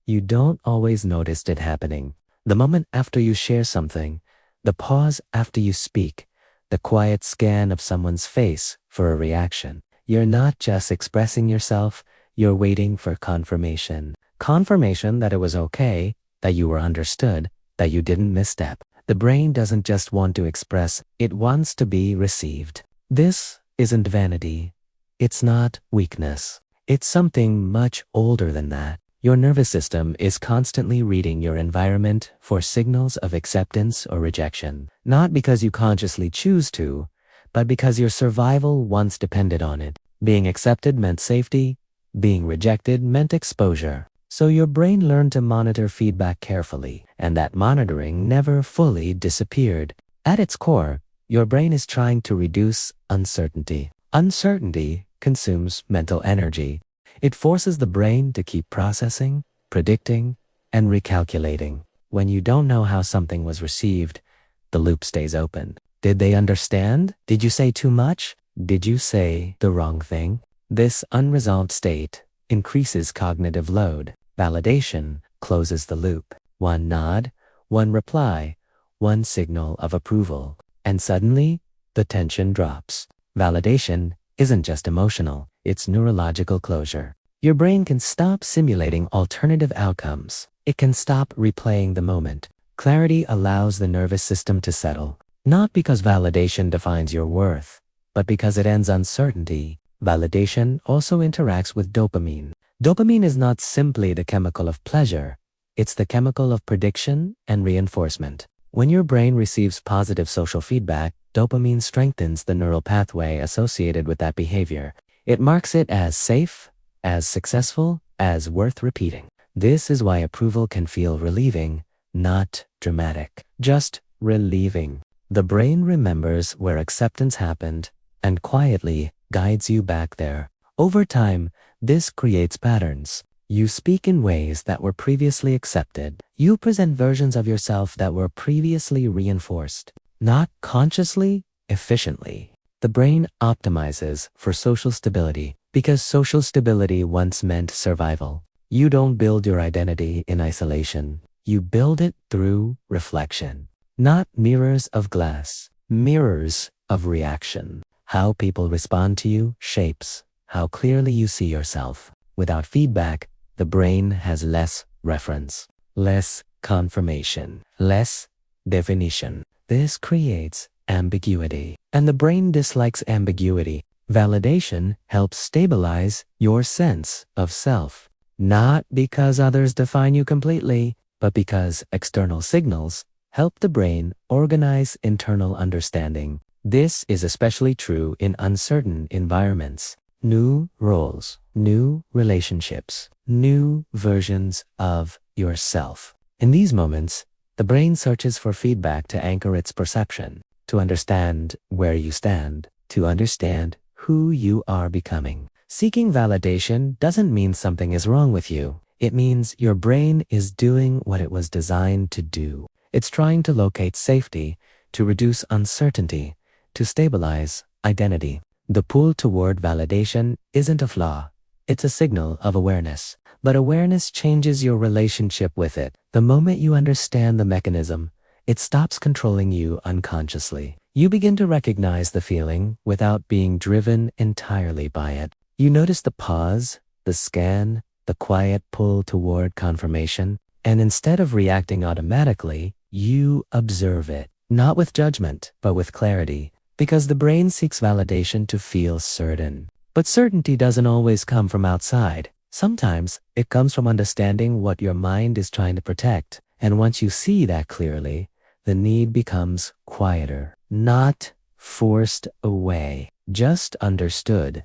you don't always notice it happening. The moment after you share something, the pause after you speak, the quiet scan of someone's face for a reaction. You're not just expressing yourself, you're waiting for confirmation. Confirmation that it was okay, that you were understood, that you didn't misstep. The brain doesn't just want to express, it wants to be received. This isn't vanity. It's not weakness. It's something much older than that. Your nervous system is constantly reading your environment for signals of acceptance or rejection, not because you consciously choose to, but because your survival once depended on it. Being accepted meant safety, being rejected meant exposure. So your brain learned to monitor feedback carefully, and that monitoring never fully disappeared. At its core, your brain is trying to reduce uncertainty. Uncertainty consumes mental energy. It forces the brain to keep processing, predicting, and recalculating. When you don't know how something was received, the loop stays open. Did they understand? Did you say too much? Did you say the wrong thing? This unresolved state increases cognitive load. Validation closes the loop. One nod, one reply, one signal of approval. And suddenly, the tension drops. Validation isn't just emotional, it's neurological closure. Your brain can stop simulating alternative outcomes. It can stop replaying the moment. Clarity allows the nervous system to settle, not because validation defines your worth, but because it ends uncertainty. Validation also interacts with dopamine. Dopamine is not simply the chemical of pleasure, it's the chemical of prediction and reinforcement. When your brain receives positive social feedback, dopamine strengthens the neural pathway associated with that behavior. It marks it as safe, as successful, as worth repeating. This is why approval can feel relieving, not dramatic, just relieving. The brain remembers where acceptance happened and quietly guides you back there. Over time, this creates patterns. You speak in ways that were previously accepted. You present versions of yourself that were previously reinforced. Not consciously, efficiently. The brain optimizes for social stability because social stability once meant survival. You don't build your identity in isolation. You build it through reflection. Not mirrors of glass, mirrors of reaction. How people respond to you shapes how clearly you see yourself. Without feedback, the brain has less reference, less confirmation, less definition. This creates ambiguity, and the brain dislikes ambiguity. Validation helps stabilize your sense of self, not because others define you completely, but because external signals help the brain organize internal understanding. This is especially true in uncertain environments. New roles, new relationships, new versions of yourself. In these moments, the brain searches for feedback to anchor its perception, to understand where you stand, to understand who you are becoming. Seeking validation doesn't mean something is wrong with you. It means your brain is doing what it was designed to do. It's trying to locate safety, to reduce uncertainty, to stabilize identity. The pull toward validation isn't a flaw. It's a signal of awareness. But awareness changes your relationship with it. The moment you understand the mechanism, it stops controlling you unconsciously. You begin to recognize the feeling without being driven entirely by it. You notice the pause, the scan, the quiet pull toward confirmation, and instead of reacting automatically, you observe it, not with judgment, but with clarity. Because the brain seeks validation to feel certain. But certainty doesn't always come from outside. Sometimes it comes from understanding what your mind is trying to protect. And once you see that clearly, the need becomes quieter, not forced away, just understood.